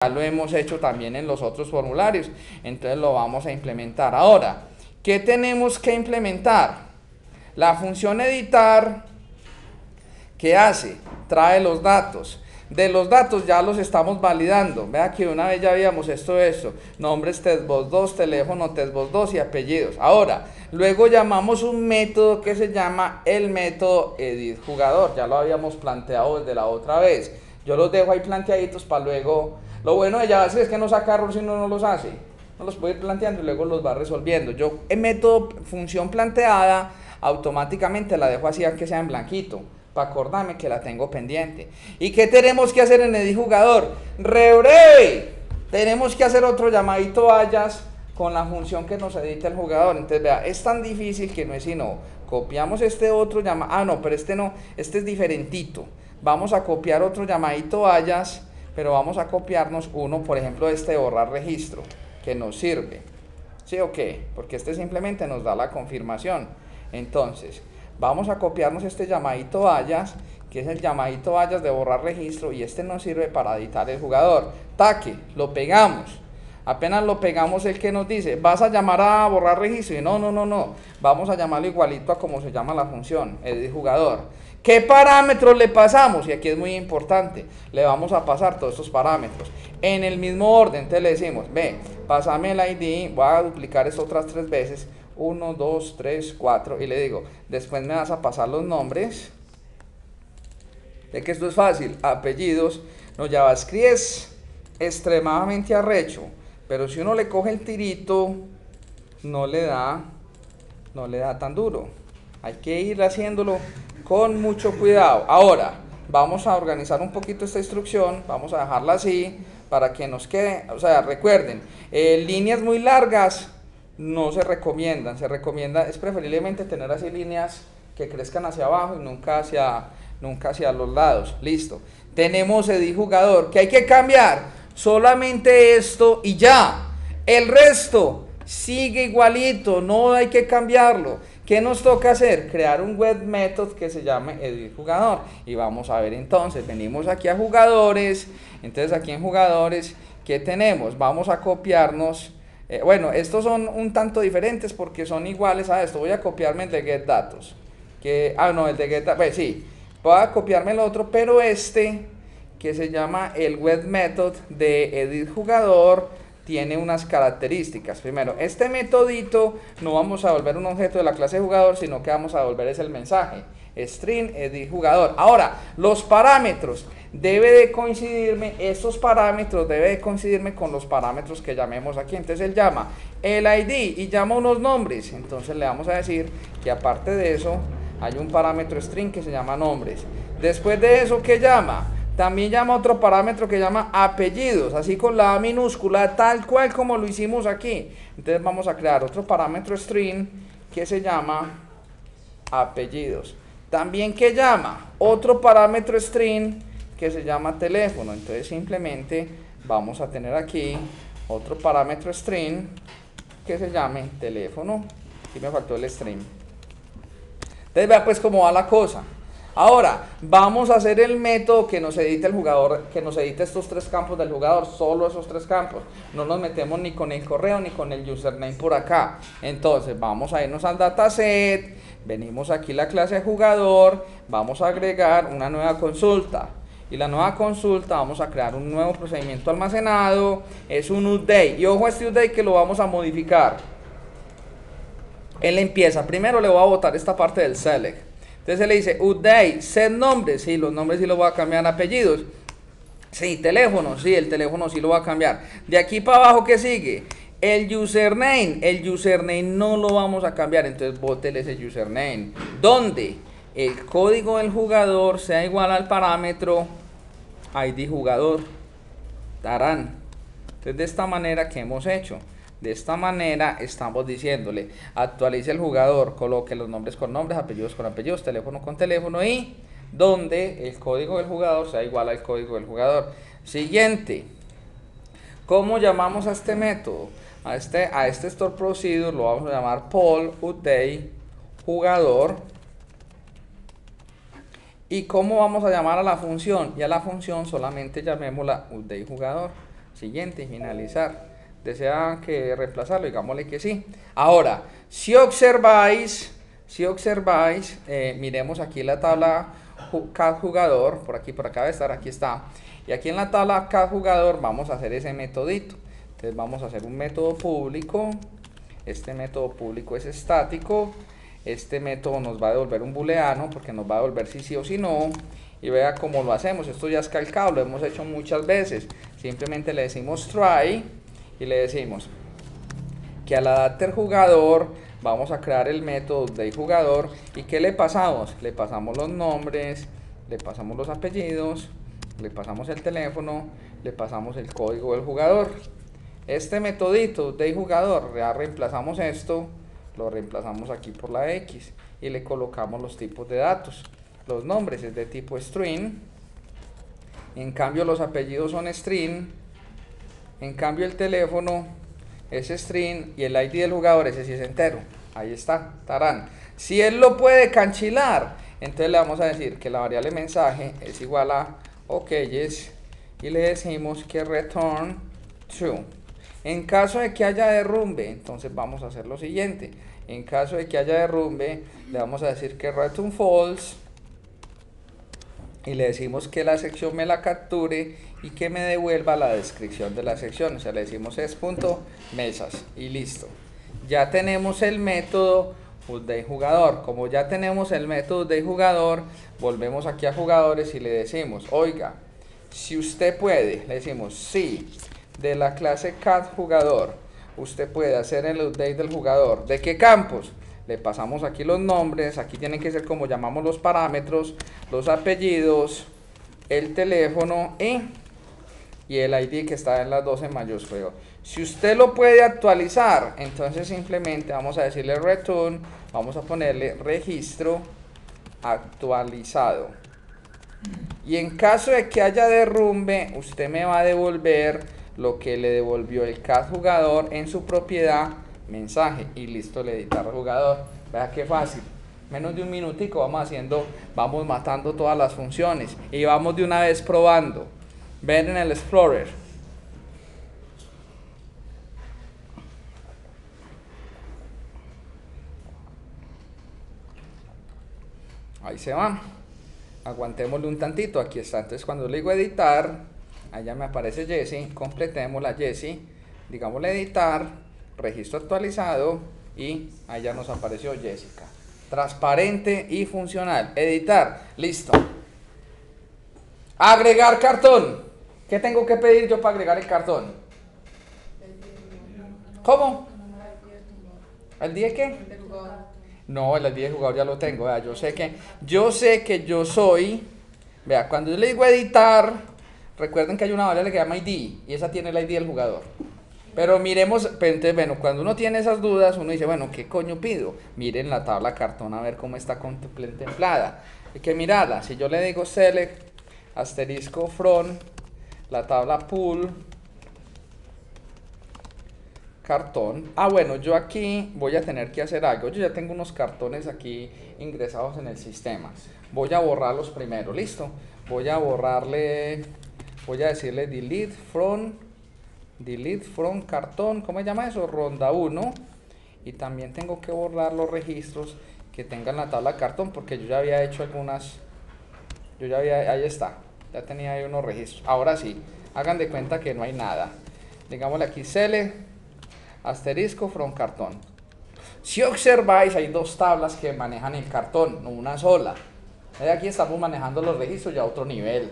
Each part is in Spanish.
Ya lo hemos hecho también en los otros formularios, entonces lo vamos a implementar. Ahora, ¿qué tenemos que implementar? La función editar, ¿qué hace? Trae los datos. De los datos ya los estamos validando. Vea que una vez ya habíamos esto, nombres testvoz2, teléfono testvoz2 y apellidos. Ahora, luego llamamos un método que se llama el método editJugador. Ya lo habíamos planteado desde la otra vez. Yo los dejo ahí planteaditos para luego. Lo bueno de Java es que no saca error si uno no los hace. No los puede ir planteando y luego los va resolviendo. Yo en método función planteada automáticamente la dejo así a que sea en blanquito, para acordarme que la tengo pendiente. ¿Y qué tenemos que hacer en editJugador? Re breve. Tenemos que hacer otro llamadito alias con la función que nos edita el jugador. Entonces vea, es tan difícil que no es sino copiamos este otro llamado. Ah, no, pero este no, este es diferentito. Vamos a copiar otro llamadito alias, pero vamos a copiarnos uno, por ejemplo, este de borrar registro, que nos sirve. ¿Sí o qué? Porque este simplemente nos da la confirmación. Entonces, vamos a copiarnos este llamadito alias, que es el llamadito alias de borrar registro, y este nos sirve para editar el jugador. Taque, lo pegamos. Apenas lo pegamos, el que nos dice, vas a llamar a borrar registro, y no, vamos a llamarlo igualito a como se llama la función, editJugador. ¿Qué parámetros le pasamos? Y aquí es muy importante, le vamos a pasar todos estos parámetros en el mismo orden. Entonces le decimos, ve, pásame el ID, voy a duplicar esto otras 3 veces, 1, 2, 3, 4, y le digo, después me vas a pasar los nombres, de que esto es fácil, apellidos. No, JavaScript es extremadamente arrecho, pero si uno le coge el tirito, no le da tan duro. Hay que ir haciéndolo con mucho cuidado. Ahora, vamos a organizar un poquito esta instrucción, vamos a dejarla así, para que nos quede, o sea, recuerden, líneas muy largas no se recomiendan, es preferiblemente tener así líneas que crezcan hacia abajo y nunca hacia los lados. Listo. Tenemos editJugador, ¿qué hay que cambiar? Solamente esto y ya. El resto sigue igualito, no hay que cambiarlo. ¿Qué nos toca hacer? Crear un web method que se llame editJugador. Y vamos a ver entonces, venimos aquí a jugadores, entonces aquí en jugadores, ¿qué tenemos? Vamos a copiarnos, bueno, estos son un tanto diferentes porque son iguales a esto. Voy a copiarme el de getDatos, el de getDatos, pues sí, voy a copiarme el otro, pero este, que se llama el web method de editJugador, tiene unas características. Primero, este metodito no vamos a devolver un objeto de la clase jugador, sino que vamos a devolver es el mensaje, string editJugador. Ahora, los parámetros, estos parámetros debe de coincidirme con los parámetros que llamemos aquí. Entonces él llama el ID y llama unos nombres, entonces le vamos a decir que aparte de eso hay un parámetro string que se llama nombres. Después de eso, ¿qué llama? También llama otro parámetro que llama apellidos, así con la A minúscula, tal cual como lo hicimos aquí. Entonces vamos a crear otro parámetro string que se llama apellidos. También que llama otro parámetro string que se llama teléfono. Entonces simplemente vamos a tener aquí otro parámetro string que se llame teléfono. Aquí me faltó el string. Entonces vea pues cómo va la cosa. Ahora, vamos a hacer el método que nos edite el jugador, que nos edite estos 3 campos del jugador, solo esos 3 campos. No nos metemos ni con el correo ni con el username por acá. Entonces, vamos a irnos al dataset, venimos aquí a la clase de jugador, vamos a agregar una nueva consulta. Y la nueva consulta vamos a crear un nuevo procedimiento almacenado, es un update. Y ojo a este update que lo vamos a modificar. Él empieza, primero le voy a botar esta parte del select. Entonces él le dice, update, set nombres, sí, los nombres sí los voy a cambiar, apellidos, sí, teléfono, sí, el teléfono sí lo voy a cambiar. De aquí para abajo, ¿qué sigue? El username no lo vamos a cambiar, entonces bótele ese username. ¿Dónde? El código del jugador sea igual al parámetro idJugador. Tarán. Entonces de esta manera, ¿qué hemos hecho? De esta manera estamos diciéndole, actualice el jugador, coloque los nombres con nombres, apellidos con apellidos, teléfono con teléfono y donde el código del jugador sea igual al código del jugador. Siguiente, ¿cómo llamamos a este método? A este store procedure lo vamos a llamar poll update jugador. ¿Y cómo vamos a llamar a la función? Y a la función solamente llamémosla update jugador. siguiente y finalizar. ¿Desea que reemplazarlo? Digámosle que sí. Ahora, si observáis, miremos aquí la tabla cada jugador, por acá debe estar, aquí está. Y aquí en la tabla cada jugador vamos a hacer ese metodito. Entonces vamos a hacer un método público. Este método público es estático. Este método nos va a devolver un booleano porque nos va a devolver si sí o si no. Y vea cómo lo hacemos. Esto ya es calcado, lo hemos hecho muchas veces. Simplemente le decimos try y le decimos que al adapter jugador vamos a crear el método de jugador. ¿Y qué le pasamos? Le pasamos los nombres, le pasamos los apellidos, le pasamos el teléfono, le pasamos el código del jugador. Este metodito de jugador, ya reemplazamos esto, lo reemplazamos aquí por la X y le colocamos los tipos de datos. Los nombres es de tipo string, en cambio los apellidos son string, en cambio el teléfono es string y el ID del jugador ese sí es entero. Ahí está, tarán. Si él lo puede canchilar, entonces le vamos a decir que la variable mensaje es igual a ok's y le decimos que return true. En caso de que haya derrumbe, entonces vamos a hacer lo siguiente. En caso de que haya derrumbe, le vamos a decir que return false y le decimos que la sección me la capture y que me devuelva la descripción de la sección. O sea, le decimos es.mesas y listo. Ya tenemos el método de jugador. Como ya tenemos el método de jugador, volvemos aquí a jugadores y le decimos, oiga, si usted puede, le decimos sí, de la clase cat jugador, usted puede hacer el update del jugador. ¿De qué campos? Le pasamos aquí los nombres, aquí tienen que ser como llamamos los parámetros, los apellidos, el teléfono y el ID que está en las 12 mayúsculas. Si usted lo puede actualizar, entonces simplemente vamos a decirle return, vamos a ponerle registro actualizado. Y en caso de que haya derrumbe, usted me va a devolver lo que le devolvió el cat jugador en su propiedad mensaje y listo, le editar jugador. Vea qué fácil, menos de un minutico vamos matando todas las funciones y vamos de una vez probando. Ven en el Explorer, ahí se va, aguantémosle un tantito, aquí está. Entonces cuando le digo editar, allá me aparece Jessie, completemos la Jessie, digámosle editar, registro actualizado y allá nos apareció Jessica. Transparente y funcional. Editar, listo. Agregar cartón. ¿Qué tengo que pedir yo para agregar el cartón? ¿Cómo? ¿El día qué? No, el día de jugador ya lo tengo. Vea, yo sé que yo soy. Vea, cuando yo le digo editar, recuerden que hay una variable que se llama ID y esa tiene el ID del jugador. Pero miremos, entonces, bueno, cuando uno tiene esas dudas, uno dice, bueno, ¿qué coño pido? Miren la tabla cartón a ver cómo está contemplada. Hay que mirarla. Si yo le digo select, asterisco from, la tabla pool, cartón. Ah, bueno, yo aquí voy a tener que hacer algo. Yo ya tengo unos cartones aquí ingresados en el sistema. Voy a borrarlos primero, ¿listo? Voy a decirle delete from cartón, ¿cómo se llama eso? Ronda 1. Y también tengo que borrar los registros que tengan la tabla cartón porque yo ya había hecho algunas. Ahí está, ya tenía ahí unos registros. Ahora sí, hagan de cuenta que no hay nada. Digámosle aquí select, asterisco from cartón. Si observáis, hay dos tablas que manejan el cartón, no una sola. Aquí estamos manejando los registros ya a otro nivel.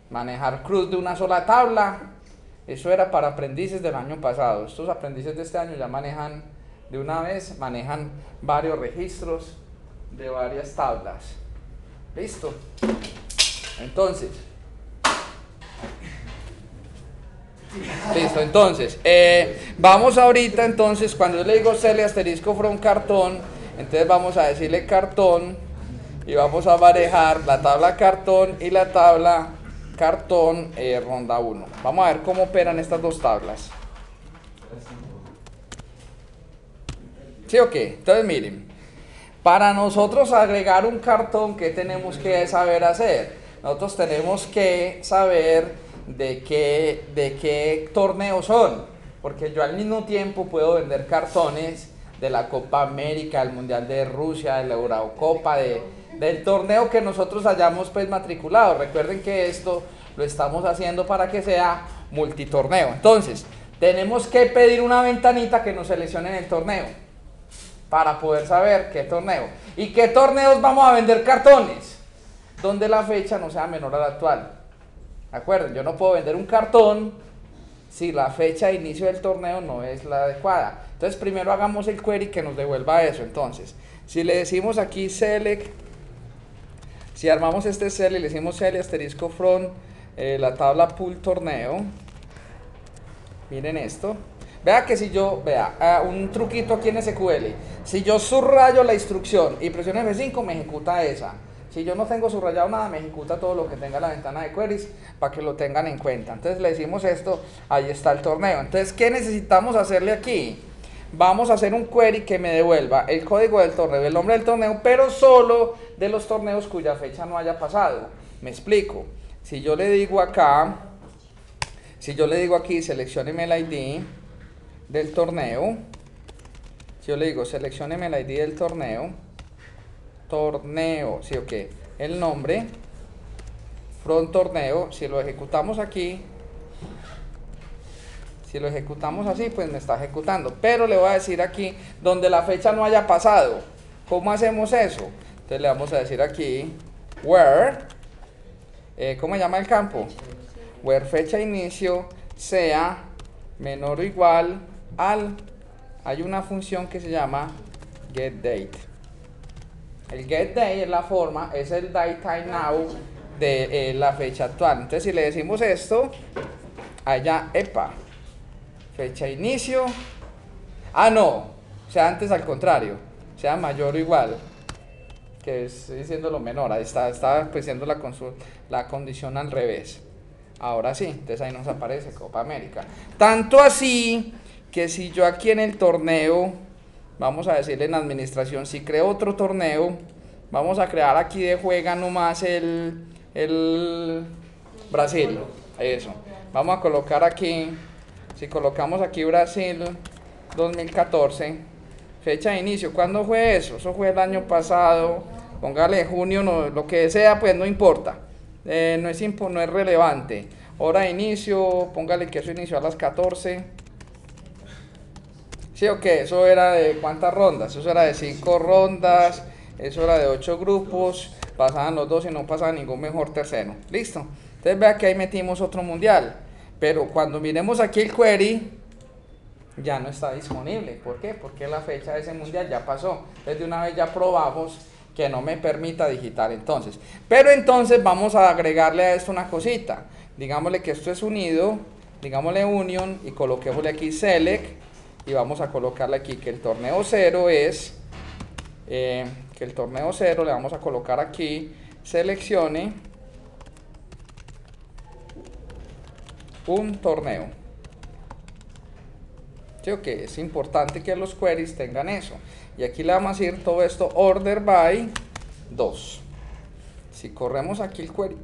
Manejar cruz de una sola tabla, eso era para aprendices del año pasado. Estos aprendices de este año ya manejan de una vez, manejan varios registros de varias tablas. ¿Listo? Entonces, vamos ahorita, entonces, cuando yo le digo select asterisco from cartón, entonces vamos a decirle cartón y vamos a manejar la tabla cartón y la tabla cartón ronda 1. Vamos a ver cómo operan estas dos tablas. ¿Sí o qué? Entonces miren, para nosotros agregar un cartón, ¿qué tenemos que saber hacer? Nosotros tenemos que saber de qué torneos son, porque yo al mismo tiempo puedo vender cartones de la Copa América, del Mundial de Rusia, de la Eurocopa, del torneo que nosotros hayamos pues matriculado. Recuerden que esto lo estamos haciendo para que sea multitorneo. Entonces, tenemos que pedir una ventanita que nos seleccione en el torneo para poder saber qué torneo y qué torneos vamos a vender cartones donde la fecha no sea menor a la actual. Acuerden, yo no puedo vender un cartón si la fecha de inicio del torneo no es la adecuada. Entonces primero hagamos el query que nos devuelva eso. Entonces, si le decimos aquí select, si armamos este cell y le decimos cell asterisco from la tabla pool torneo, miren esto. Vea que si yo, un truquito aquí en SQL, si yo subrayo la instrucción y presiono F5 me ejecuta esa. Si yo no tengo subrayado nada, me ejecuta todo lo que tenga la ventana de queries para que lo tengan en cuenta. Entonces le decimos esto, ahí está el torneo. Entonces, ¿qué necesitamos hacerle aquí? Vamos a hacer un query que me devuelva el código del torneo, el nombre del torneo, pero solo de los torneos cuya fecha no haya pasado. Me explico. Si yo le digo acá, si yo le digo aquí, seleccióneme el ID del torneo, si yo le digo, seleccióneme el ID del torneo, sí, ok, el nombre, from torneo, si lo ejecutamos aquí, si lo ejecutamos así, pues me está ejecutando, pero le voy a decir aquí, donde la fecha no haya pasado. ¿Cómo hacemos eso? Entonces le vamos a decir aquí, where, ¿cómo se llama el campo? Where fecha inicio sea menor o igual al, hay una función que se llama getDate. El getDate es la forma, es el DateTimeNow de la fecha actual. Entonces si le decimos esto, allá, fecha inicio, no, sea antes al contrario, sea mayor o igual, que es diciéndolo menor, ahí está pues siendo la condición al revés. Ahora sí, entonces ahí nos aparece Copa América. Tanto así que si yo aquí en el torneo, vamos a decirle en administración, si creo otro torneo, vamos a crear aquí de juega nomás el Brasil, eso. Vamos a colocar aquí, si colocamos aquí Brasil 2014, fecha de inicio, ¿cuándo fue eso? Eso fue el año pasado, póngale junio, no, lo que sea, pues no importa. No es relevante. Hora de inicio, póngale que eso inició a las 14. Sí, ok, eso era de ¿cuántas rondas? Eso era de 5 rondas, eso era de 8 grupos, pasaban los 2 y no pasaba ningún mejor tercero. Listo. Entonces vea que ahí metimos otro mundial, pero cuando miremos aquí el query, ya no está disponible. ¿Por qué? Porque la fecha de ese mundial ya pasó. Entonces de una vez ya probamos que no me permita digitar entonces. Pero entonces vamos a agregarle a esto una cosita. Digámosle que esto es unido, digámosle union y coloquémosle aquí select y vamos a colocarle aquí que el torneo 0 es, que el torneo 0 le vamos a colocar aquí, seleccione un torneo. Sí, ok, es importante que los queries tengan eso. Y aquí le vamos a decir todo esto order by 2. Si corremos aquí el query,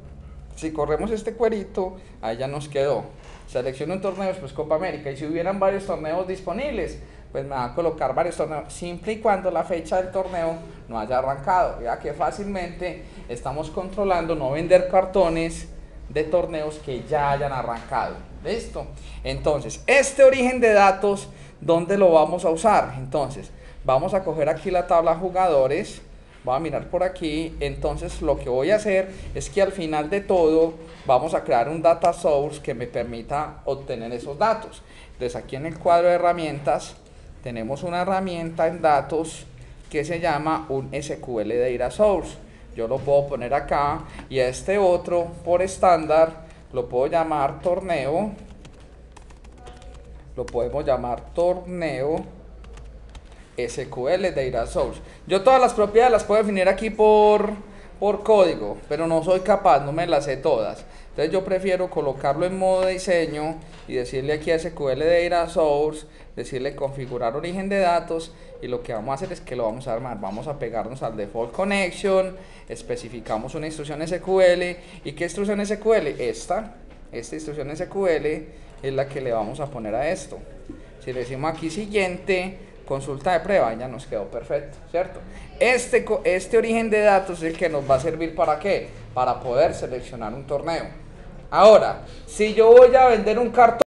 si corremos este cuerito, ahí ya nos quedó. Selecciono un torneo, después Copa América. Y si hubieran varios torneos disponibles, pues me va a colocar varios torneos, siempre y cuando la fecha del torneo no haya arrancado. Ya que fácilmente estamos controlando no vender cartones de torneos que ya hayan arrancado. ¿Listo? Entonces, este origen de datos, ¿dónde lo vamos a usar? Entonces, vamos a coger aquí la tabla jugadores, voy a mirar por aquí, entonces lo que voy a hacer es que al final de todo vamos a crear un data source que me permita obtener esos datos. Entonces aquí en el cuadro de herramientas tenemos una herramienta en datos que se llama un SQL Data Source. Yo lo puedo poner acá y a este otro por estándar lo puedo llamar torneo, lo podemos llamar torneo SQL Data Source. Yo todas las propiedades las puedo definir aquí por código, pero no soy capaz, no me las sé todas. Entonces yo prefiero colocarlo en modo diseño y decirle aquí a SQL Data Source, decirle configurar origen de datos, y lo que vamos a hacer es que lo vamos a armar. Vamos a pegarnos al default connection, especificamos una instrucción SQL. ¿Y qué instrucción SQL? Esta esta instrucción SQL es la que le vamos a poner a esto. Si le decimos aquí siguiente, consulta de prueba, ya nos quedó perfecto, ¿cierto? Este origen de datos es el que nos va a servir ¿para qué? Para poder seleccionar un torneo. Ahora, si yo voy a vender un cartón,